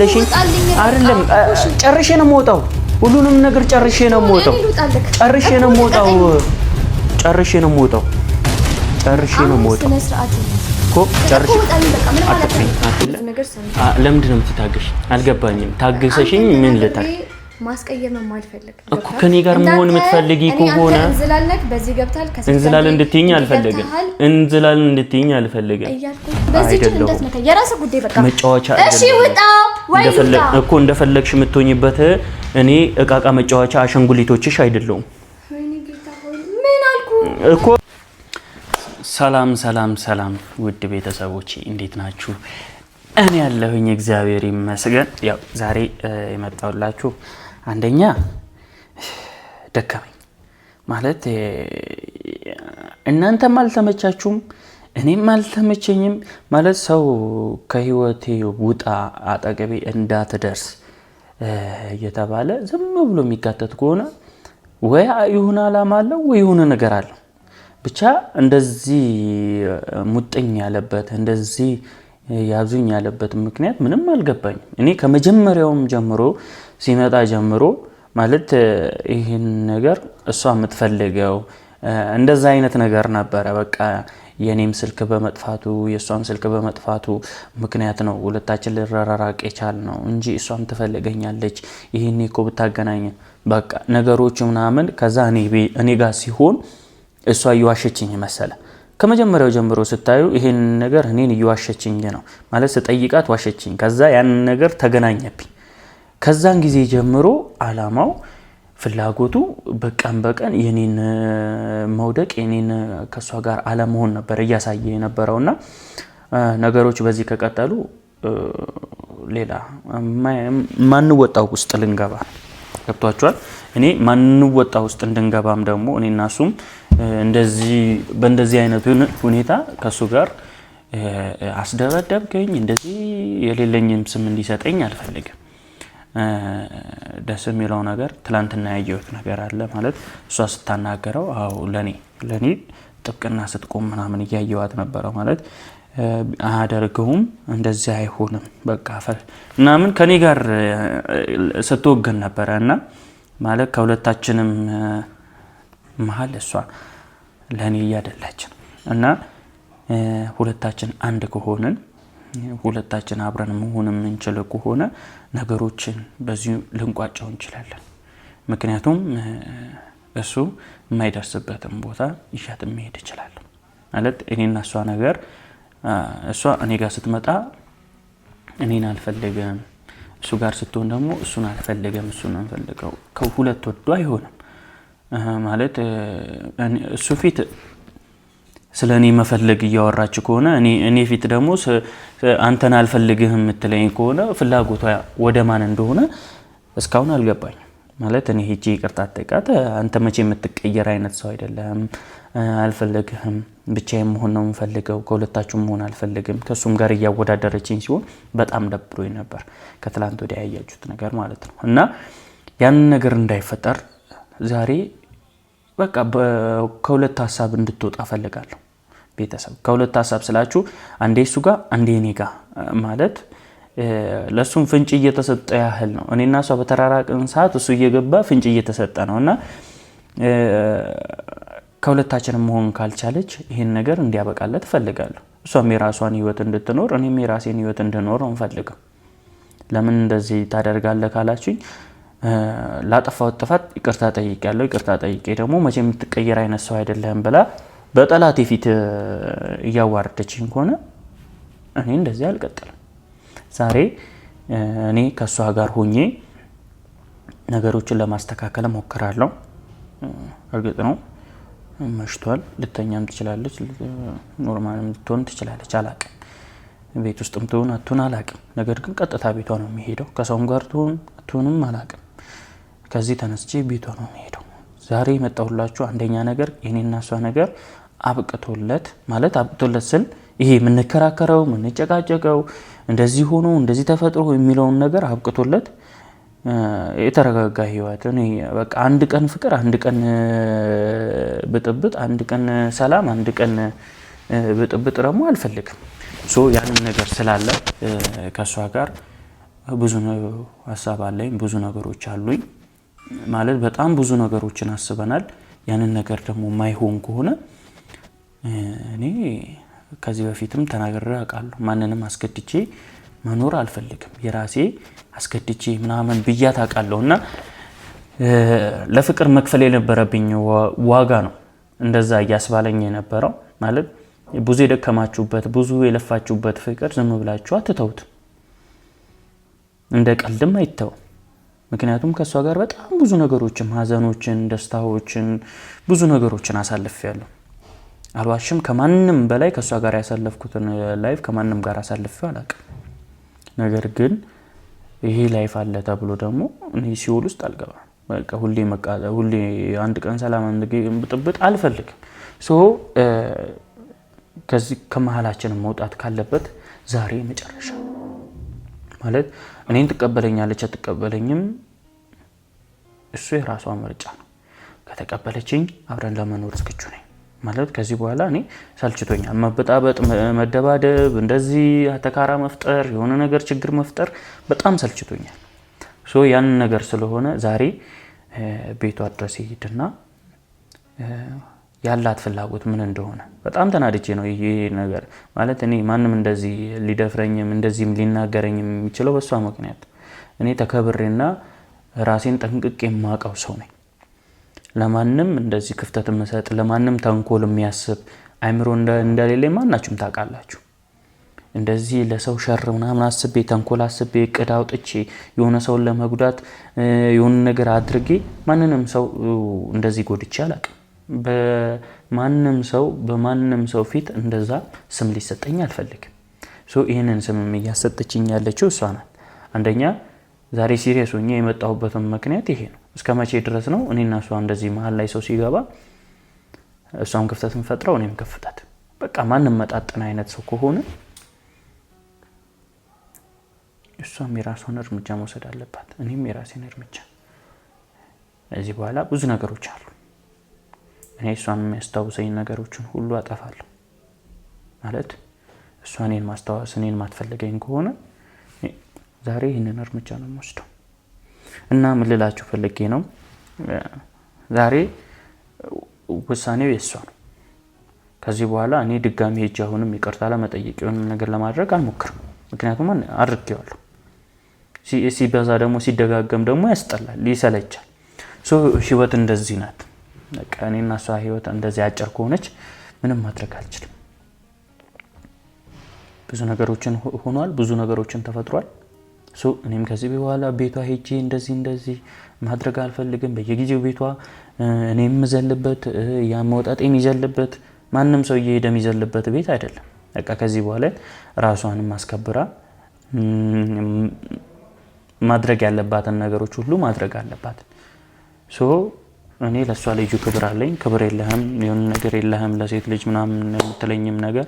ለሽኝ አይደለም ጨርሼ ነው የምወጣው ሁሉንም ነገር ጨርሼ ነው የምወጣው ጨርሼ ነው የምወጣው እኮ ጨርሼ ለምንድን ነው የምትታገሽ አልገባኝም ታገሰሽኝ ምን ልታል ማስቀየም ማልፈልግ እኮ ከኔ ጋር መሆን የምትፈልጊ ከሆነ እንዝላልክ በዚህ ገብታል እንዝላል እንድትይኝ አልፈልግም በዚህ እንዴት ነካ የራስ ጉዳይ በቃ መጫወቻ እሺ ውጣ ወይ እኮ እንደፈለግሽ የምትሆኝበት እኔ እቃቃ መጫወቻ አሸንጉሊቶችሽ አይደለም ምን አልኩ እኮ ሰላም ውድ ቤተሰቦቼ እንዴት ናችሁ እኔ ያለሁኝ እግዚአብሔር ይመስገን ያው ዛሬ የመጣሁላችሁ አንደኛ ደከመኝ ማለት እናንተም አልተመቻችሁም እኔም አልተመቸኝም ማለት ሰው ከህይወቴ ውጣ አጠገቤ እንዳትደርስ እየተባለ ዝም ብሎ የሚጋተት ከሆነ ወይ ይሁን አላማ አለው ወይ ይሁን ነገር አለው ብቻ እንደዚህ ሙጥኝ ያለበት እንደዚህ ያዙኝ ያለበት ምክንያት ምንም አልገባኝም እኔ ከመጀመሪያውም ጀምሮ ሲመጣ ጀምሮ ማለት ይሄን ነገር እሷ የምትፈልገው እንደዛ አይነት ነገር ነበር በቃ የኔም ስልክ በመጥፋቱ የሷም ስልክ በመጥፋቱ ምክንያት ነው ሁለታችን ልራራቅ የቻልነው እንጂ እሷም ትፈልገኛለች ይሄኔ እኮ ብታገናኝ በቃ ነገሮች ምናምን ከዛ እኔ ጋር ሲሆን እሷ ይዋሸችኝ መሰለ ከመጀመሪያው ጀምሮ ስታዩ ይሄን ነገር እኔን ይዋሸችኝ ነው ማለት ስጠይቃት ዋሸችኝ ከዛ ያን ነገር ተገናኘብኝ ከዛን ጊዜ ጀምሮ አላማው ፍላጎቱ በቀን የኔን መውደቅ የኔን ከሷ ጋር አለመሆን ነበር ያሳየ የነበረውና ነገሮች በዚህ ከቀጠሉ ሌላ ማንወጣው ውስጥ ልንገባ ገብቷችኋል እኔ ማንወጣው ውስጥ እንድንገባም ደግሞ እኔና እሱም በእንደዚህ አይነት ሁኔታ ከሱ ጋር አስደበደብከኝ እንደዚህ የሌለኝም ስም እንዲሰጠኝ አልፈልግም ደስ የሚለው ነገር ትላንትና ያየሁት ነገር አለ ማለት እሷ ስታናገረው አው ለኔ ጥብቅና ስትቆም ምናምን ያየዋት ነበር ማለት አደርገውም እንደዚህ አይሆንም በቃ ምናምን ከኔ ጋር ስትወገን ነበርና ማለት ከሁለታችንም መሃል እሷ ለኔ ያደላች እና ሁለታችን አንድ ከሆነን ሁለታችን አብረን መሆንም እንችል ከሆነ ነገሮችን በዚህ ልንቋጫው እንችላለን ምክንያቱም እሱ የማይደርስበትም ቦታ ይሻት መሄድ ይችላል ማለት እኔና እሷ ነገር እሷ እኔ ጋር ስትመጣ እኔን አልፈልግም እሱ ጋር ስትሆን ደግሞ እሱን አልፈልግም እሱን አንፈልገው ከሁለት ወዶ አይሆንም ማለት እሱ ፊት ስለኔ መፈለግ ያወራች ከሆነ እኔ ፊት ደግሞ አንተን አልፈልግህም የምትለኝ ከሆነ ፍላጎቷ ወደ ማን እንደሆነ እስካሁን አልገባኝም ማለት እኔ ሄጄ ይቅርታ ጠይቃት አንተ መቼ የምትቀየር አይነት ሰው አይደለም አልፈልግህም ብቻዬን መሆን ነው የምፈልገው ከሁለታችሁም መሆን አልፈልግም ከሱም ጋር ያወዳደረችኝ ሲሆን በጣም ደብሮኝ ነበር ከትላንት ወዲያ ያያችሁት ነገር ማለት ነው እና ያን ነገር እንዳይፈጠር ዛሬ በቃ ከሁለት ሐሳብ እንድትወጣ ፈልጋለሁ ቤተሰብ ከሁለት ሐሳብ ስላችሁ አንዴ እሱ ጋር አንዴ እኔ ጋር ማለት ለሱም ፍንጭ እየተሰጠ ያህል ነው እኔና እሷ በተራራቅን ሰዓት እሱ እየገባ ፍንጭ እየተሰጠ ነውና ከሁለታችንም መሆን ካልቻለች ይሄን ነገር እንዲያበቃለት ፈልጋለሁ እሷም የራሷን ህይወት እንድትኖር እኔም የራሴን ህይወት እንድኖር እንፈልጋለሁ ለምን እንደዚህ ታደርጋለህ ካላችሁኝ ላጠፋው ጥፋት ይቅርታ ጠይቄያለሁ ይቅርታ ጠይቄ ደግሞ መቼ የምትቀየር አይነት ሰው አይደለም ብላ በጠላቴ ፊት ያዋርደችኝ ከሆነ እኔ እንደዚህ አልቀጥልም ዛሬ እኔ ከሷ ጋር ሆኜ ነገሮችን ለማስተካከል ሞክራለሁ እርግጥ ነው መሽቷል ልተኛም ትችላለች ኖርማልም ልትሆን ትችላለች አላቅም ቤት ውስጥም ትሆን አትሆን አላቅም ነገር ግን ቀጥታ ቤቷ ነው የሚሄደው ከሰውም ጋር ትሆንም አላቅም ከዚህ ተነስቼ ቤቷ ነው የሚሄደው ዛሬ መጣሁላችሁ አንደኛ ነገር የኔና እሷ ነገር አብቅቶለት ማለት አብቅቶለት ስል ይሄ ምንከራከረው ምንጨቃጨቀው እንደዚህ ሆኖ እንደዚህ ተፈጥሮ የሚለውን ነገር አብቅቶለት የተረጋጋ ህይወት እኔ በቃ አንድ ቀን ፍቅር አንድ ቀን ብጥብጥ አንድ ቀን ሰላም አንድ ቀን ብጥብጥ ደግሞ አልፈልግም ሶ ያንን ነገር ስላለ ከሷ ጋር ብዙ ሀሳብ አለኝ፣ ብዙ ነገሮች አሉኝ ማለት በጣም ብዙ ነገሮችን አስበናል። ያንን ነገር ደግሞ ማይሆን ከሆነ እኔ ከዚህ በፊትም ተናግሬ አውቃለሁ። ማንንም አስገድጄ መኖር አልፈልግም። የራሴ አስገድጄ ምናምን ብያት አውቃለሁ እና ለፍቅር መክፈል የነበረብኝ ዋጋ ነው እንደዛ እያስባለኝ የነበረው። ማለት ብዙ የደከማችሁበት ብዙ የለፋችሁበት ፍቅር ዝም ብላችሁ አትተውት፣ እንደ ቀልድም አይተው። ምክንያቱም ከእሷ ጋር በጣም ብዙ ነገሮችን፣ ሀዘኖችን፣ ደስታዎችን፣ ብዙ ነገሮችን አሳልፌያለሁ። አልዋሽም። ከማንም በላይ ከእሷ ጋር ያሳለፍኩትን ላይፍ ከማንም ጋር አሳልፌው አላውቅም። ነገር ግን ይሄ ላይፍ አለ ተብሎ ደግሞ እኔ ሲኦል ውስጥ አልገባም። በቃ ሁሌ አንድ ቀን ሰላም ብጥብጥ አልፈልግም። ከዚህ ከመሀላችን መውጣት ካለበት ዛሬ መጨረሻ ማለት እኔን ትቀበለኛለች አትቀበለኝም እሱ የራሷ ምርጫ ነው። ከተቀበለችኝ አብረን ለመኖር ዝግጁ ነኝ ማለት ከዚህ በኋላ እኔ ሰልችቶኛል። መበጣበጥ፣ መደባደብ፣ እንደዚህ አተካራ መፍጠር፣ የሆነ ነገር ችግር መፍጠር በጣም ሰልችቶኛል። ያንን ነገር ስለሆነ ዛሬ ቤቷ ድረስ ይሄድና ያላት ፍላጎት ምን እንደሆነ በጣም ተናድጄ ነው። ይሄ ነገር ማለት እኔ ማንም እንደዚህ ሊደፍረኝም እንደዚህም ሊናገረኝም የሚችለው በሷ ምክንያት እኔ ተከብሬና ራሴን ጠንቅቄ የማውቀው ሰው ነኝ። ለማንም እንደዚህ ክፍተት የምሰጥ ለማንም ተንኮል የሚያስብ አይምሮ እንደሌለ ማናችሁም ታውቃላችሁ። እንደዚህ ለሰው ሸር ምናምን አስቤ ተንኮል አስቤ እቅድ አውጥቼ የሆነ ሰውን ለመጉዳት የሆነ ነገር አድርጌ ማንንም ሰው እንደዚህ ጎድቼ አላውቅም። በማንም ሰው ፊት እንደዛ ስም ሊሰጠኝ አልፈልግም። ይህንን ስምም እያሰጠችኝ ያለችው እሷ ናት። አንደኛ ዛሬ ሲሪየስ ሆኜ የመጣሁበትን ምክንያት ይሄ ነው። እስከ መቼ ድረስ ነው እኔና እሷ እንደዚህ መሀል ላይ ሰው ሲገባ እሷም ክፍተትን ፈጥረው እኔም ክፍተት? በቃ ማንም መጣጥን አይነት ሰው ከሆነ እሷም የራሷን እርምጃ መውሰድ አለባት፣ እኔም የራሴን እርምጃ። እዚህ በኋላ ብዙ ነገሮች አሉ። እኔ እሷን የሚያስታውሰኝ ነገሮችን ሁሉ አጠፋለሁ። ማለት እሷ እኔን ማስታወስ እኔን ማትፈልገኝ ከሆነ ዛሬ ይህንን እርምጃ ነው የምወስደው። እና ምን ልላችሁ ፈልጌ ነው፣ ዛሬ ውሳኔው የእሷ ነው። ከዚህ በኋላ እኔ ድጋሚ ሄጄ አሁንም ይቅርታ ለመጠየቅ የሆነ ነገር ለማድረግ አልሞክርም። ምክንያቱም አድርጌዋለሁ። ሲበዛ ደግሞ ሲደጋገም ደግሞ ያስጠላል፣ ይሰለቻል። ህይወት እንደዚህ ናት። በቃ እኔና እሷ ህይወት እንደዚህ አጭር ከሆነች ምንም ማድረግ አልችልም። ብዙ ነገሮችን ሆኗል፣ ብዙ ነገሮችን ተፈጥሯል። እኔም ከዚህ በኋላ ቤቷ ሄጄ እንደዚህ ማድረግ አልፈልግም። በየጊዜው ቤቷ እኔም የምዘልበት ያ መውጣት የሚዘልበት ማንም ሰው እየሄደ የሚዘልበት ቤት አይደለም። በቃ ከዚህ በኋላ ራሷንም አስከብራ ማድረግ ያለባትን ነገሮች ሁሉ ማድረግ አለባት። እኔ ለሷ ልዩ ክብር አለኝ። ክብር የለህም የሆነ ነገር የለህም ለሴት ልጅ ምናምን የምትለኝም ነገር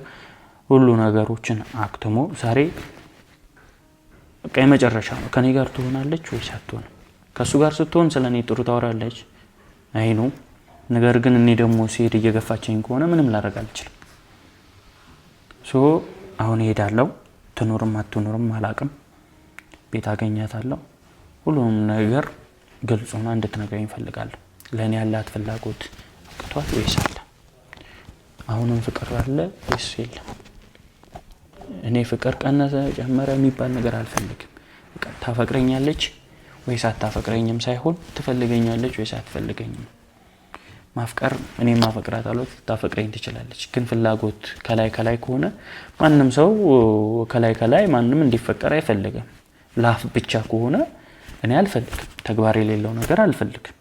ሁሉ ነገሮችን አክትሞ ዛሬ በቃ የመጨረሻ ነው። ከኔ ጋር ትሆናለች ወይስ አትሆንም? ከሱ ጋር ስትሆን ስለኔ ጥሩ ታወራለች አይኑ። ነገር ግን እኔ ደግሞ ሲሄድ እየገፋችኝ ከሆነ ምንም ላደርግ አልችልም። አሁን እሄዳለሁ። ትኖርም አትኖርም አላቅም። ቤት አገኛታለሁ። ሁሉም ነገር ግልጽ ሆና እንድትነግረኝ እፈልጋለሁ። ለእኔ ያላት ፍላጎት አቅቷት ወይስ አለ? አሁንም ፍቅር አለ ወይስ የለም? እኔ ፍቅር ቀነሰ ጨመረ የሚባል ነገር አልፈልግም። ታፈቅረኛለች ወይስ አታፈቅረኝም ሳይሆን ትፈልገኛለች ወይስ አትፈልገኝም። ማፍቀር እኔ ማፈቅራታለሁ፣ ታፈቅረኝ ትችላለች። ግን ፍላጎት ከላይ ከሆነ ማንም ሰው ከላይ ማንም እንዲፈቀር አይፈልግም። ላፍ ብቻ ከሆነ እኔ አልፈልግም። ተግባር የሌለው ነገር አልፈልግም።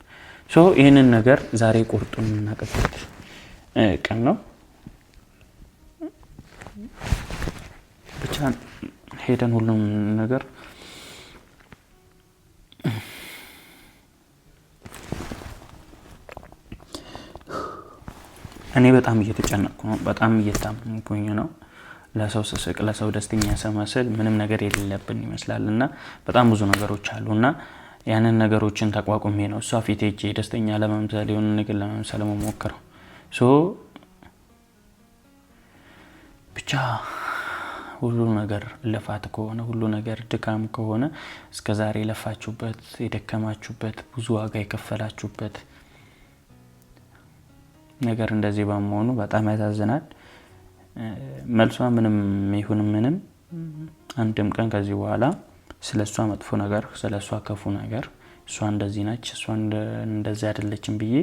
ይህንን ነገር ዛሬ ቁርጡን የምናውቅበት ቀን ነው። ብቻ ሄደን ሁሉም ነገር እኔ በጣም እየተጨነቅኩ ነው። በጣም እየታመምኩኝ ነው። ለሰው ስስቅ ለሰው ደስተኛ ስመስል ምንም ነገር የሌለብን ይመስላልና በጣም ብዙ ነገሮች አሉና ያንን ነገሮችን ተቋቁሜ ነው እሷ ፊት ሄጄ ደስተኛ ለመምሰል የሆነ ነገር ለመምሰል መሞክረው። ብቻ ሁሉ ነገር ልፋት ከሆነ ሁሉ ነገር ድካም ከሆነ እስከዛሬ የለፋችሁበት የደከማችሁበት ብዙ ዋጋ የከፈላችሁበት ነገር እንደዚህ በመሆኑ በጣም ያሳዝናል። መልሷ ምንም ይሁን ምንም አንድም ቀን ከዚህ በኋላ ስለሷ መጥፎ ነገር ስለሷ ከፉ ነገር እሷ እንደዚህ ነች እሷ እንደዚህ አይደለችም ብዬ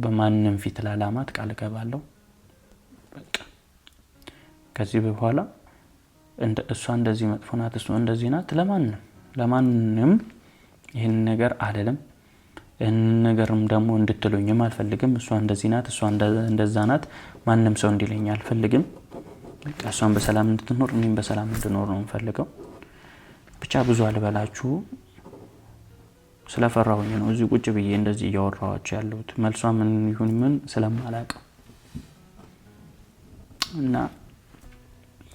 በማንንም ፊት ላላማት ቃል ገባለሁ። በቃ ከዚህ በኋላ እሷ እንደዚህ መጥፎ ናት እሷ እንደዚህ ናት ለማንንም ይሄን ነገር አልልም። ይሄን ነገርም ደግሞ እንድትሉኝም አልፈልግም። እሷ እንደዚህ ናት እሷ እንደዛ ናት ማንንም ሰው እንዲለኝ አልፈልግም። በቃ እሷን በሰላም እንድትኖር እኔም በሰላም እንድኖር ነው የምፈልገው። ብቻ ብዙ አልበላችሁ ስለፈራሁኝ ነው እዚህ ቁጭ ብዬ እንደዚህ እያወራኋችሁ ያለሁት። መልሷ ምን ይሁን ምን ስለማላውቅ እና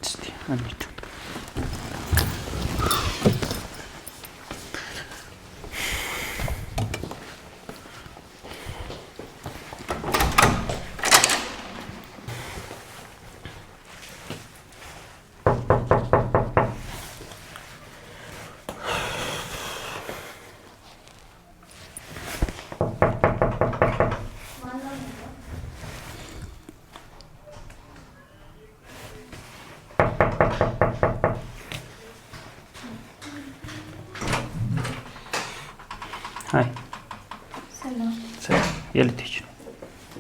እስቲ አንቺ ሃይ ሰላም የልትሄጂ ነው?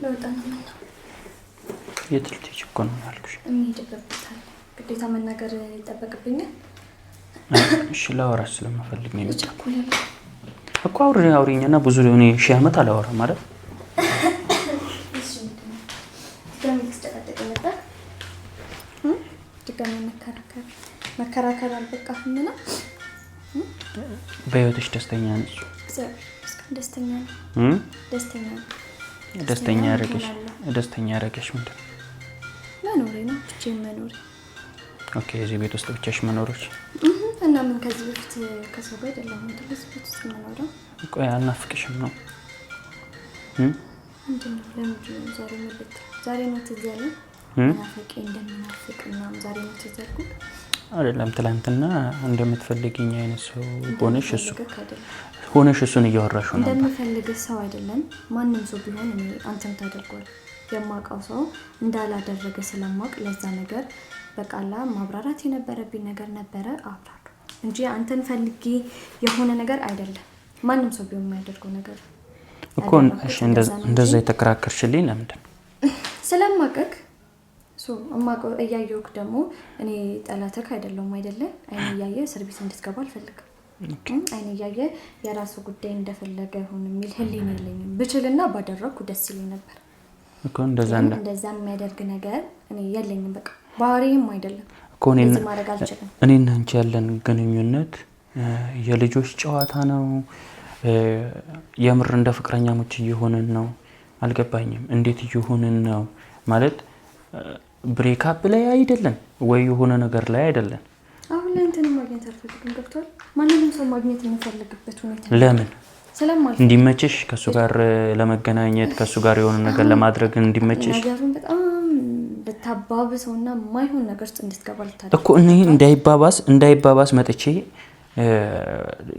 ለውጣ ነው ማለት የት ልትሄጂ እኮ ነው ያልኩሽ? እንሂድበታል ግዴታ መናገር ይጠበቅብኛል። እሺ ላወራሽ ስለምፈልግ ነው የመጣኩት እኮ አውሪኝና ብዙ እኔ ሺህ ዓመት አላወራም ማለት እሺ ደምክስ ተቀጠቀ መጣ ድጋሚ መከራከር አልበቃህምና በህይወትሽ ደስተኛ ነሽ? ደስተኛ ያደረገሽ ምንድን ነው? መኖሬ ነው ብቻዬን መኖሬ። ኦኬ እዚህ ቤት ውስጥ ብቻሽ መኖሮች እና ምን ከዚህ በፊት ከሰው ጋር አይደለም እንደዚህ ቤት ውስጥ መኖረው። ቆይ አልናፍቅሽም ነው? ምንድን ነው ለምንድን ነው ዛሬ ነው ትዝ ያለኝ ናፍቄ እንደምናፍቅና ዛሬ ነው ትዝ ያልኩት አይደለም። ትላንትና እንደምትፈልጊኝ አይነት ሰው ሆነሽ እሱን እያወራሽ ነው። እንደምፈልግ ሰው አይደለም ማንም ሰው ቢሆን እኔ አንተም ታደርጓል የማውቀው ሰው እንዳላደረገ ስለማውቅ ለዛ ነገር በቃላ ማብራራት የነበረብኝ ነገር ነበረ አብራሩ እንጂ አንተን ፈልጌ የሆነ ነገር አይደለም። ማንም ሰው ቢሆን የማያደርገው ነገር እኮ እሺ እንደዛ የተከራከርሽልኝ ለምንድን ነው? ስለማቀቅ እማቀው እያየሁክ ደግሞ እኔ ጠላትክ አይደለም አይደለ? አይኔ እያየ ሰርቪስ እንድትገባ አልፈልግም። አይኔ እያየ የራሱ ጉዳይ እንደፈለገ ይሁን የሚል ህሊና የለኝም። ብችልና ባደረኩ ደስ ይለኝ ነበር እኮ እንደዛ የሚያደርግ ነገር እኔ የለኝም። በቃ ባህሪም አይደለም እኮ እኔና አንቺ ያለን ግንኙነት የልጆች ጨዋታ ነው። የምር እንደ ፍቅረኛሞች እየሆንን ነው። አልገባኝም። እንዴት እየሆንን ነው ማለት ብሬክአፕ ላይ አይደለም ወይ የሆነ ነገር ላይ አይደለም። አሁን ላይ እንትን ማግኘት አልፈልግም። ገብቷል? ማንንም ሰው ማግኘት የምፈልግበት ሁኔታ ለምን እንዲመችሽ ከሱ ጋር ለመገናኘት ከሱ ጋር የሆነ ነገር ለማድረግ እንዲመችሽ ነገሩን በጣም ልታባብሰውና ማይሆን ነገር ውስጥ እንድትገባ ልታደርግ እኮ እኔ እንዳይባባስ መጥቼ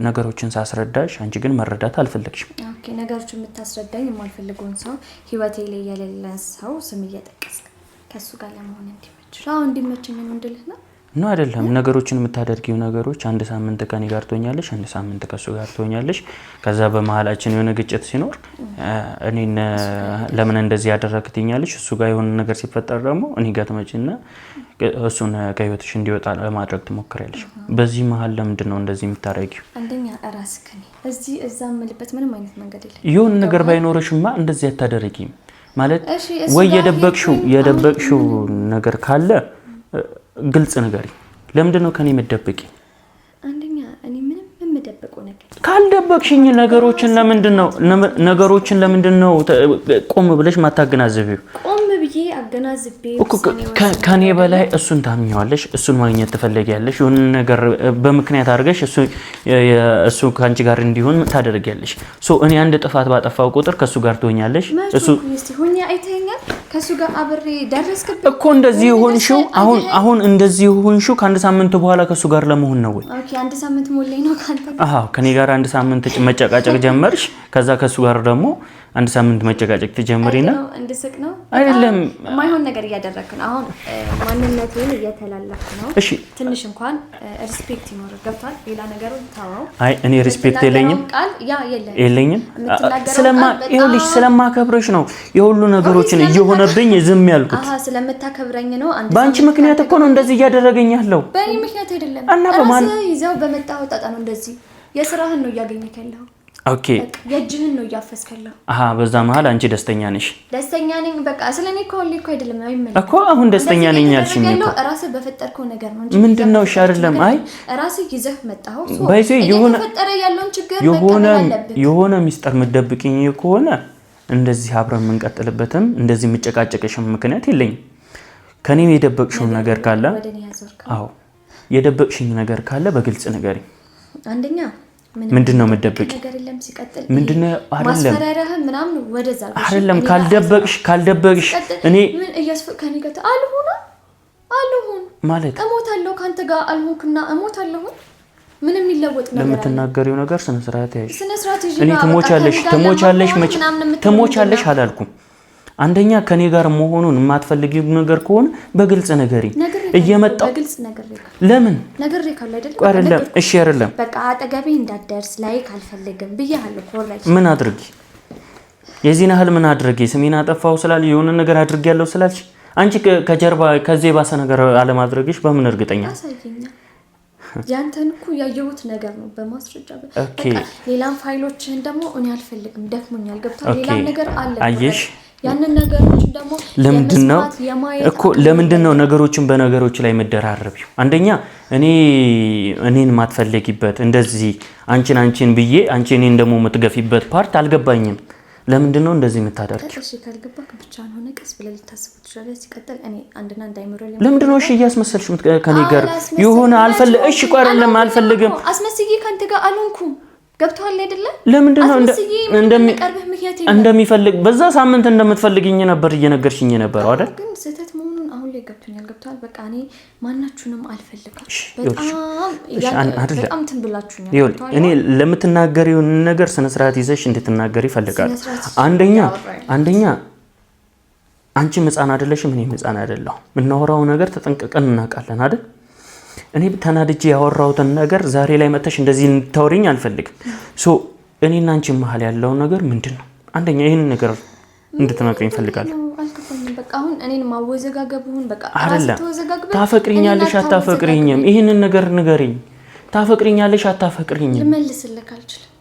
ነገሮችን ሳስረዳሽ አንቺ ግን መረዳት አልፈለግሽም። ኦኬ ነገሮችን የምታስረዳኝ የማልፈልገውን ሰው ህይወቴ ላይ የሌለ ሰው ስም እየጠቀስክ ከሱ ጋር ለመሆን እንዲመችሽ እንዲመችኝ ነው እንድልህ ነው ነው አይደለም? ነገሮችን የምታደርጊው ነገሮች አንድ ሳምንት ከኔ ጋር ትሆኛለሽ፣ አንድ ሳምንት ከሱ ጋር ትሆኛለሽ። ከዛ በመሃላችን የሆነ ግጭት ሲኖር እኔን ለምን እንደዚህ ያደረግትኛለሽ፣ እሱ ጋር የሆነ ነገር ሲፈጠር ደግሞ እኔ ጋር ትመጪና እሱን ከህይወትሽ እንዲወጣ ለማድረግ ትሞክሪያለሽ። በዚህ መሃል ለምንድን ነው እንደዚህ የምታደርጊው? አንደኛ ራስክ ነኝ እዚህ እዛ መልበት ምንም አይነት መንገድ የለም። የሆነ ነገር ባይኖርሽማ እንደዚህ አታደርጊም ማለት ወይ የደበቅሽው ነገር ካለ ግልጽ ነገር ለምንድን ነው ከኔ መደበቂ? አንደኛ እኔ ምንም የምደብቀው ነገር ካልደበቅሽኝ ነገሮችን ለምንድን ነው ቆም ብለሽ ማታገናዘቢው? ቆም ብዬ አገናዝቤ ከኔ በላይ እሱን ታምኚዋለሽ፣ እሱን ማግኘት ትፈልጊያለሽ። የሆነ ነገር በምክንያት አድርገሽ እሱ ካንቺ ጋር እንዲሆን ታደርጊያለሽ። እኔ አንድ ጥፋት ባጠፋው ቁጥር ከሱ ጋር ትሆኛለሽ። እሱ ሆኛ አይተኛል ከሱ ጋር አብሬ ደረስክብኝ እኮ እንደዚህ ሆንሽው አሁን እንደዚህ ሆንሽው ከአንድ ሳምንት በኋላ ከሱ ጋር ለመሆን ነው ወይ? ኦኬ አንድ ሳምንት ሞልኝ ነው ካንተ ከኔ ጋር አንድ ሳምንት መጨቃጨቅ ጀመርሽ ከዛ ከሱ ጋር ደግሞ አንድ ሳምንት መጨቃጨቅ ትጀምሪና እንድስቅ ነው አይደለም ማይሆን ነገር እያደረክ ነው አሁን ማንነቴን እየተላለፍክ ነው እሺ ትንሽ እንኳን ሪስፔክት ይኖር ገብቷል ሌላ ነገር ታዋው እኔ ሪስፔክት የለኝም ቃል የለኝም ይኸውልሽ ስለማከብረሽ ነው የሁሉ ነገሮችን እየሆነብኝ ዝም ያልኩት ስለምታከብረኝ ነው በአንቺ ምክንያት እኮ ነው እንደዚህ እያደረገኝ ያለው በእኔ ምክንያት አይደለም እና በማን ይዘው በመጣው ጣጣ ነው እንደዚህ የሥራህን ነው ያገኘክ ያለው ኦኬ የጅህን ነው ያፈስከለው በዛ መሃል አንቺ ደስተኛ ነሽ ደስተኛ ነኝ በቃ ስለኔ እኮ አይደለም አይመለከ እኮ አሁን ደስተኛ ነኝ ያልሽኝ እኮ ራስህ በፈጠርከው ነገር ነው እንጂ ምንድነው እሺ አይደለም አይ ራስህ ይዘህ መጣው ባይዜ የፈጠረ ያለውን ችግር የሆነ ሚስጥር መደብቅኝ ከሆነ እንደዚህ አብረን መንቀጥልበትም እንደዚህ መጨቃጨቅሽም ምክንያት የለኝም ከኔ የደበቅሽው ነገር ካለ የደበቅሽኝ ነገር ካለ በግልጽ ንገሪ አንደኛ ምንድነው መደበቅ ነገር የለም ሲቀጥል ምንድነው አይደለም ማስፈራራህ ምናምን ወደዛ አይደለም ካልደበቅሽ እኔ ምን እያስፈከኝ ገተ አልሆን ማለት እሞታለሁ ካንተ ጋር አልሆንኩና እሞታለሁ ምንም ይለወጥ ነገር ለምትናገሪው ነገር ስነ ስርዓት ያይሽ እኔ ትሞቻለሽ አላልኩም አንደኛ ከኔ ጋር መሆኑን የማትፈልጊው ነገር ከሆነ በግልጽ ነገሪ እየመጣው በግልጽ ነገር ለምን ነገር ይካል አይደል አይደለም እሺ አይደለም በቃ አጠገቤ እንዳትደርስ ላይክ አልፈልግም ብያለሁ ኮራጅ ምን አድርጊ የዚህን ያህል ምን አድርጊ ስሜን አጠፋው ስላል የሆነ ነገር አድርጊያለሁ ስላልሽ አንቺ ከጀርባ ከዚህ ባሰ ነገር አለማድረግሽ በምን እርግጠኛ አሳየኛ ያንተን እኮ ያየሁት ነገር ነው በማስረጃ በቃ ሌላም ፋይሎችን ደግሞ እኔ አልፈልግም ደክሞኛል ገብቷል ሌላ ነገር አለ አየሽ ያንን ነገሮች ደግሞ ለምንድነው ነገሮችን በነገሮች ላይ መደራረቢው አንደኛ እኔን ማትፈልጊበት እንደዚህ አንቺን ብዬ አንቺ እኔን ደግሞ የምትገፊበት ፓርት አልገባኝም ለምንድነው እንደዚህ የምታደርጊው እሺ ካልገባክ ብቻ ነው ነቀስ ብለህ ልታስቡ ትችላለህ ሲቀጥል እኔ አንድና እንዳይመረል ለምንድነው እሺ እያስመሰልሽ ከኔ ጋር ይሆነ እሺ ቆርለም አልፈልግም አስመስዬ ካንተ ጋር አልሆንኩም ገብቷል አይደለ ለምንድነው እንደሚፈልግ በዛ ሳምንት እንደምትፈልጊኝ ነበር እየነገርሽኝ ነበር አይደል ግን ስህተት መሆኑን አሁን ላይ ገብቶኛል በቃ እኔ ማናችሁንም አልፈልግም በጣም ትንብላችሁኛል እኔ ለምትናገሪው ነገር ስነ ስርዓት ይዘሽ እንድትናገሪ ፈልጋል አንደኛ አንቺ ህፃን አይደለሽም እኔ ህፃን አይደለሁ ምናወራው ነገር ተጠንቀቀን እናውቃለን አይደል እኔ ተናድጄ ያወራሁትን ነገር ዛሬ ላይ መተሽ እንደዚህ እንድታወሪኝ አልፈልግም እኔና አንቺ መሃል ያለው ነገር ምንድነው አንደኛ ይሄን ነገር እንድትነግሪኝ ፈልጋለሁ አልከፈኝም በቃ አሁን እኔን ማወዘጋገቡን በቃ ተወዘጋግበ ታፈቅሪኛለሽ አታፈቅሪኝም ይሄን ነገር ንገሪኝ ታፈቅሪኛለሽ አታፈቅሪኝም ልመልስልክ አልችልም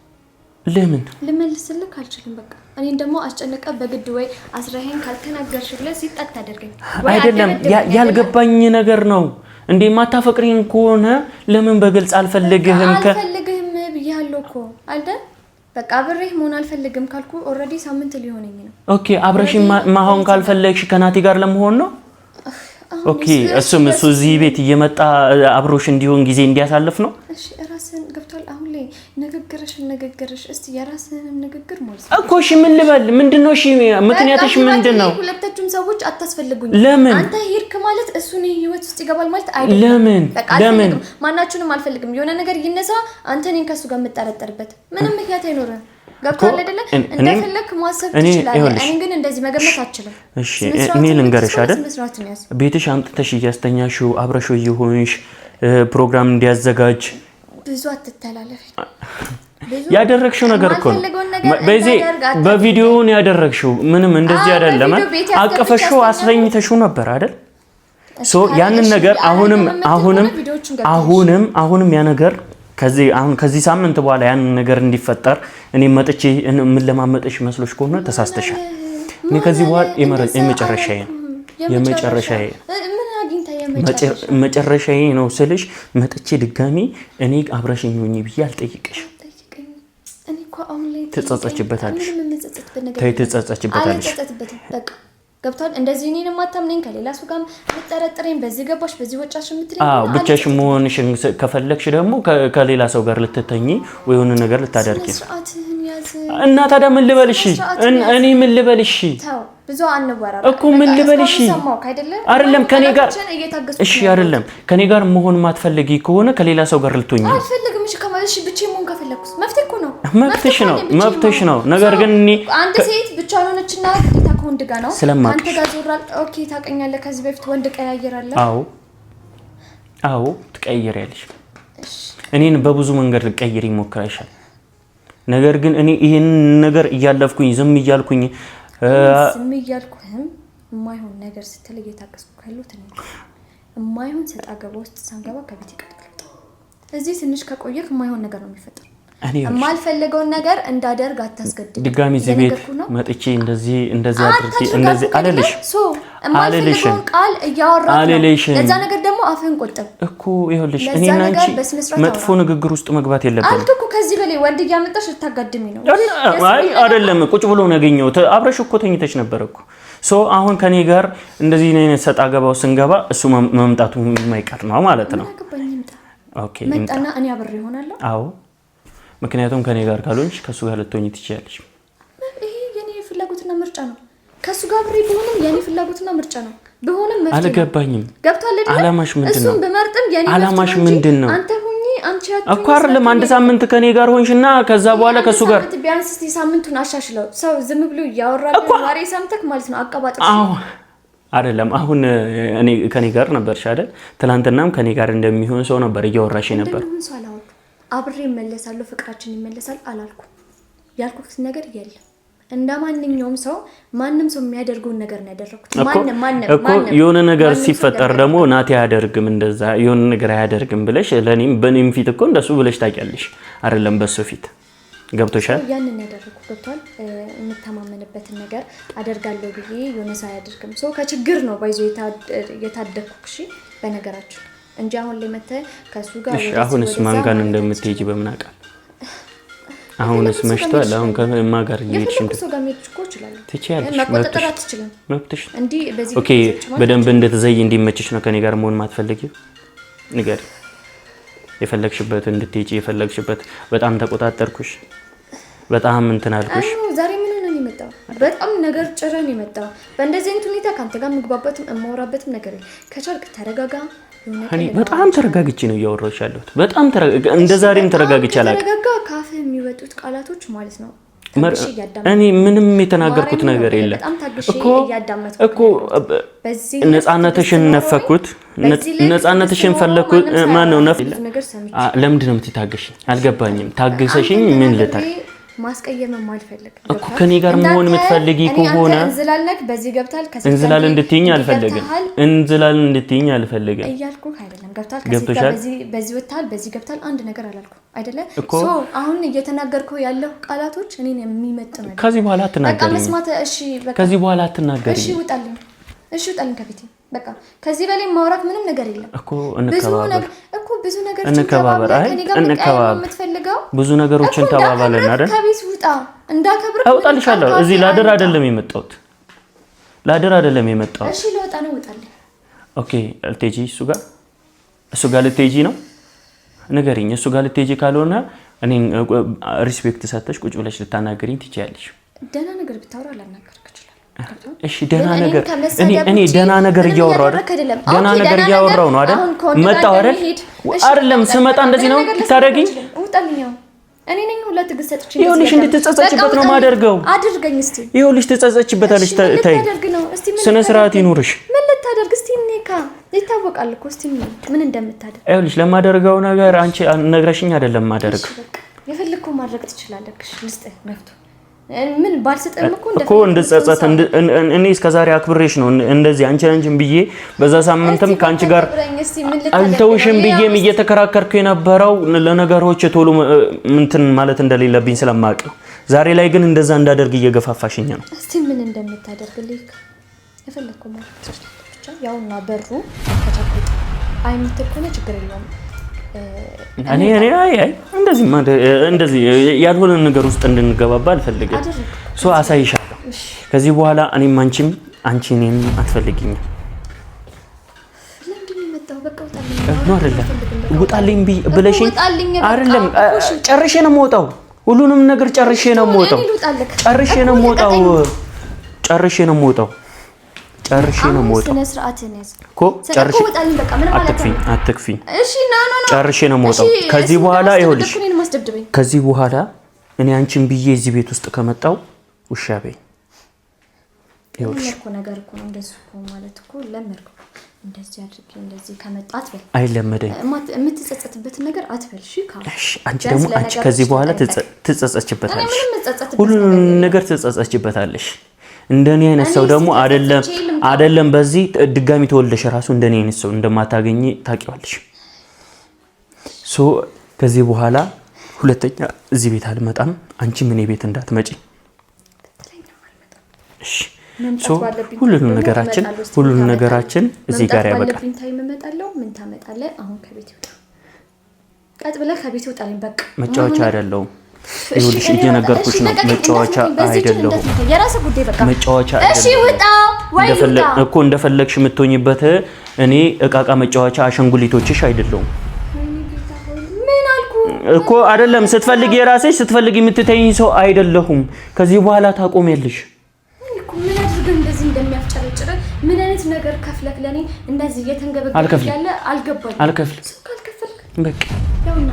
ለምን ልመልስልክ አልችልም በቃ እኔን ደግሞ አስጨነቀ በግድ ወይ አስራሄን ካልተናገርሽ ብለህ ሲጣጣ አደርገኝ አይደለም ያልገባኝ ነገር ነው እንዴ ማታፈቅሪኝ ከሆነ ለምን በግልጽ አልፈልግህም ብያለሁ እኮ አይደል በቃ አብሬህ መሆን አልፈልግም ካልኩ ኦሬዲ ሳምንት ሊሆነኝ ነው ኦኬ አብረሽ ማሆን ካልፈለግሽ ከናቲ ጋር ለመሆን ነው ኦኬ እሱ እዚህ ቤት እየመጣ አብሮሽ እንዲሆን ጊዜ እንዲያሳልፍ ነው እሺ ራስን ገብቷል አሁን ላይ ንግግርሽ እስቲ የራስን ንግግር ማለት እኮ እሺ ምን ልበል ምንድነው እሺ ምክንያትሽ ምንድነው ሁለታችሁም ሰዎች አታስፈልጉኝ ለምን አንተ ሄድክ ማለት እሱን ህይወት ውስጥ ይገባል ማለት አይደለም ለምን ማናችሁንም አልፈልግም የሆነ ነገር ይነሳ አንተ እኔን ከሱ ጋር መጣረጠርበት ምንም ምክንያት አይኖርም ገብቷል አይደለ እንደፈለክ ማሰብ ትችላለህ እኔ ግን እንደዚህ መገመት አልችልም እሺ እኔ ልንገርሽ አይደል ቤትሽ አምጥተሽ እያስተኛሽው አብረሽው ይሆንሽ ፕሮግራም እንዲያዘጋጅ ብዙ አትተላለፍ ያደረግሽው ነገር እኮ ነው በዚህ በቪዲዮውን ያደረግሽው ምንም እንደዚህ አይደለም አቀፈሽው አስረኝተሽው ነበር አይደል ያንን ነገር አሁንም ያ ነገር ከዚህ ሳምንት በኋላ ያን ነገር እንዲፈጠር እኔ መጥቼ ምን ለማመጥሽ መስሎሽ ከሆነ ተሳስተሻል እኔ ከዚህ በኋላ የመጨረሻዬ ነው ስልሽ መጥቼ ድጋሚ እኔ አብረሽኝ ሆኜ ብዬ አልጠይቅሽ ትጸጸችበታለሽ በቃ ገብቷል እንደዚህ እኔን ማታምነኝ ከሌላ ሰው ጋር ልጠረጥረኝ በዚህ ገባሽ በዚህ ወጫሽ የምትለኝ ብቻሽ መሆንሽ ከፈለክሽ ደግሞ ከሌላ ሰው ጋር ልትተኚ ወይ የሆነ ነገር ልታደርጊ እና ታዲያ ምን ልበልሽ እኔ ምን ልበልሽ ብዙ አንወራራ እኮ ምን ልበልሽ አይደለም ከኔ ጋር እሺ አይደለም ከኔ ጋር መሆን ማትፈልጊ ከሆነ ከሌላ ሰው ጋር ልትሆኚ አልፈልግም እሺ ከማለሽ ብቻዬን መሆን ከፈለኩስ መፍትሄ እኮ ነው መብትሽ ነው ነገር ግን እኔ አንድ ሴት ብቻዋን ሆነችና ግዴታ ከወንድ ጋር ነው አንተ ጋር ዞራል ኦኬ ታውቀኛለህ ከዚህ በፊት ወንድ ቀያየራለህ አዎ ትቀይሪያለሽ እኔን በብዙ መንገድ ልቀይሪ ሞክራሻል ነገር ግን እኔ ይሄን ነገር እያለፍኩኝ ዝም እያልኩኝ የማይሆን ነገር ስትል እየታገስኩ ካሉት ነው የማይሆን ሰጣ ገባ ውስጥ ሳንገባ ከቤት ይቀጥላል እዚህ ትንሽ ከቆየክ የማይሆን ነገር ነው የሚፈጠር የማልፈልገውን ነገር እንዳደርግ አታስገድድ ድጋሚ እዚህ ቤት መጥቼ እንደዚህ አድርጌ እንደዚህ አልልሽም ቃል እያወራሽ ለዛ ነገር ደግሞ አፍህን ቆጠብ እኮ ይኸውልሽ እኔና አንቺ መጥፎ ንግግር ውስጥ መግባት የለብንም አልኩ ከዚህ በላይ ወንድ እያመጣሽ ልታጋድሚ ነው አይ አይደለም ቁጭ ብሎ ነው ያገኘው አብረሽ እኮ ተኝተሽ ነበር እኮ አሁን ከኔ ጋር እንደዚህ አይነት ሰጣ ገባው ስንገባ እሱ መምጣቱ የማይቀር ነው ማለት ነው ኦኬ መጣና እኔ አብሬ ይሆናለሁ አዎ ምክንያቱም ከኔ ጋር ካልሆንሽ ከሱ ጋር ልትሆኚ ትችያለሽ ይሄ የኔ ፍላጎትና ምርጫ ነው ከሱ ጋር አብሬ ቢሆንም የኔ ፍላጎትና ምርጫ ነው ቢሆንም መፍትሄ አልገባኝም ገብቷል አይደል አላማሽ ምንድነው እሱን በመርጥም የኔ አላማሽ ምንድነው አንተ ሁኚ አንቺ እኮ አይደለም አንድ ሳምንት ከኔ ጋር ሆንሽና ከዛ በኋላ ከሱ ጋር ቢያንስ እስቲ ሳምንቱን አሻሽለው ሰው ዝም ብሎ ያወራል ወሬ ሰምተክ ማለት ነው አቀባጥሽ አዎ አይደለም አሁን እኔ ከኔ ጋር ነበርሽ አይደል ትላንትናም ከኔ ጋር እንደሚሆን ሰው ነበር እያወራሽ ነበር አብሬ መለሳለሁ ፍቅራችን ይመለሳል አላልኩ ያልኩት ነገር የለም እንደማንኛውም ሰው ማንንም ሰው የሚያደርገውን ነገር ነው ያደረኩት ማንንም እኮ የሆነ ነገር ሲፈጠር ደግሞ ናቲ ያደርግም እንደዛ የሆነ ነገር ያደርግም ብለሽ ለኔም በኔም ፊት እኮ እንደሱ ብለሽ ታውቂያለሽ አይደለም በሱ ፊት ገብቶሻል ያንን ያደረኩ ገብቷል የምተማመንበትን ነገር አደርጋለሁ ብዬ የሆነ ሰው ያደርግም ሰው ከችግር ነው ባይዞ የታደኩክ እሺ በነገራችሁ እንጂ አሁን ላይ መተ ከሱ ጋር እሺ አሁንስ ማን ጋር እንደምትሄጂ በምን አውቃለሁ አሁንስ መሽቷል አሁን ከማን ጋር እየሄድሽ ነው ሰው ጋር መሄድ እኮ ይችላል ትችያለሽ መቆጣጠር አትችልም መብትሽ እንዴ በዚህ ኦኬ በደንብ እንድትዘይ እንዲመችሽ ነው ከኔ ጋር መሆን ማትፈልጊው ንገር የፈለግሽበት እንድትሄጂ የፈለግሽበት በጣም ተቆጣጠርኩሽ በጣም እንትን አልኩሽ ዛሬ ምን ሆነ ነው የመጣው በጣም ነገር ጭራን የመጣው በእንደዚህ አይነት ሁኔታ ካንተ ጋር ምግባባትም እማወራበትም ነገር ከቻልክ ተረጋጋ እኔ በጣም ተረጋግቼ ነው እያወራሁሽ ያለሁት በጣም እንደ ዛሬም ተረጋግቼ አላውቅም ተረጋጋ ካፍህ የሚወጡት ቃላቶች ማለት ነው እኔ ምንም የተናገርኩት ነገር የለም እኮ ነፃነትሽን ነፈኩት ነፃነትሽን ፈለኩት ማን ነው ለምንድን ነው የምትታገሽኝ አልገባኝም ታገሰሽኝ ምን ልታል ማስቀየም ማልፈልግ እኮ ከኔ ጋር መሆን የምትፈልጊ ከሆነ እንዝላልነክ በዚህ ገብታል እንዝላል እንድትይኝ አልፈልግም እንዝላል እንድትይኝ አልፈልግም እያልኩ አይደለም ገብታል በዚህ ወጣል በዚህ ገብታል አንድ ነገር አላልኩ አይደለ ሶ አሁን እየተናገርከው ያለው ቃላቶች እኔን የሚመጥ ነው ከዚህ በኋላ አትናገሪ በቃ መስማት እሺ በቃ ከዚህ በኋላ አትናገሪ እሺ ውጣልኝ ከቤቴ በቃ ከዚህ በላይ ማውራት ምንም ነገር የለም እኮ እንከባበር ብዙ ነገር እንከባበር ብዙ ነገሮችን ተባባለን አይደል ከቤት ውጣ እንዳከብር አውጣልሻለሁ እዚህ ላድር አይደለም የመጣሁት እሺ ልወጣ ነው ውጣልኝ ኦኬ ልትሄጂ እሱ ጋር ልትሄጂ ነው ንገሪኝ እሱ ጋር ልትሄጂ ካልሆነ እኔን ሪስፔክት ሰጥተሽ ቁጭ ብለሽ ልታናገሪኝ ትችያለሽ ደህና ነገር ብታወራ አላናገርክ እሺ ደህና ነገር እኔ ደህና ነገር እያወራው ነው አይደል መጣው አይደለም ስመጣ እንደዚህ ነው ልታረጊኝ ውጣልኝ እኔ ነኝ ሁለት ግሰጥች ይኸውልሽ እንድትጸጸችበት ነው ማደርገው አድርገኝ እስቲ ይኸውልሽ ትጸጸችበታለሽ ታይ ስነ ስርዓት ይኑርሽ ምን ልታደርግ እስቲ ነካ ይታወቃል እኮ እስቲ ምን እንደምታደርግ ይኸውልሽ ለማደርገው ነገር አንቺ ነግረሽኝ አይደለም ማደርገው የፈለግከው ማድረግ ትችላለሽ ልስጥህ መፍቱ ምን ባልሰጠም እኮ እንደጸጸት እኔ እስከዛሬ አክብሬሽ ነው እንደዚህ አንቺን ብዬ በዛ ሳምንትም ካንቺ ጋር አልተውሽም ብዬም እየተከራከርኩ የነበረው ለነገሮች ቶሎ እንትን ማለት እንደሌለብኝ ስለማውቅ ዛሬ ላይ ግን እንደዛ እንዳደርግ እየገፋፋሽኝ ነው እስቲ ምን እንደምታደርግልኝ የፈለግከው ማለት ትችላለህ ብቻ ያውና በሩ ተጨቁጥ አይምትከነ ችግር የለውም እኔ እንደዚህ ያልሆነ ነገር ውስጥ እንድንገባባ አልፈልግም ሶ አሳይሻለሁ ከዚህ በኋላ እኔም አንቺም አትፈልጊኝም ለምንድን ነው የመጣው በቃ ውጣልኝ ብለሽኝ አይደለም ጨርሼ ነው የምወጣው ሁሉንም ነገር ጨርሼ ነው የምወጣው ጨርሼ ነው የምወጣው። ስነ ስርዓትን ያዝ እኮ ጨርሼ አትክፊኝ። እሺ ና ጨርሼ ነው የምወጣው። ከዚህ በኋላ ይኸውልሽ ከዚህ በኋላ እኔ አንቺን ብዬ እዚህ ቤት ውስጥ ከመጣው ውሻ በይ። ይኸውልሽ እኮ ነገር እኮ ነው እንደዚህ እኮ ማለት እኮ ለመርኩ እንደዚህ አድርጌ እንደዚህ ከመጣት በል አይለመደኝ የምትጸጸትበት ነገር አትበል። እሺ አንቺ ደግሞ ከዚህ በኋላ ትጸጸችበታለሽ። ሁሉን ነገር ትጸጸችበታለሽ። እንደኔ አይነት ሰው ደግሞ አይደለም በዚህ ድጋሚ ተወልደሽ ራሱ እንደኔ አይነት ሰው እንደማታገኝ ታውቂዋለሽ። ከዚህ በኋላ ሁለተኛ እዚህ ቤት አልመጣም። አንቺ ምን ቤት እንዳትመጪ እሺ። ሁሉንም ነገራችን እዚህ ጋር ያበቃል። ታይም እመጣለሁ። ምን ታመጣለህ አሁን? ከቤት ይወጣ ቀጥ ብለህ ከቤት ይወጣልኝ። በቃ መጫወቻ አይደለም። ይኸውልሽ እየነገርኩሽ ነው። መጫወቻ አይደለም። የራስህ ጉዳይ በቃ መጫወቻ አይደለም። እሺ ውጣ ወይ ውጣ እኮ እንደፈለግሽ የምትሆኝበት እኔ እቃቃ መጫወቻ አሸንጉሊቶችሽ አይደለም። ምን አልኩ እኮ አይደለም። ስትፈልጊ የራስሽ ስትፈልጊ የምትተይኝ ሰው አይደለሁም። ከዚህ በኋላ ታቆሚያለሽ። ምን አድርገህ እንደዚህ እንደሚያፍጨረጭር ምን አይነት ነገር ከፍለክ ለኔ እንደዚህ እየተንገበገበ ያለ አልገባኝም። አልከፍልም። በቃ ያውና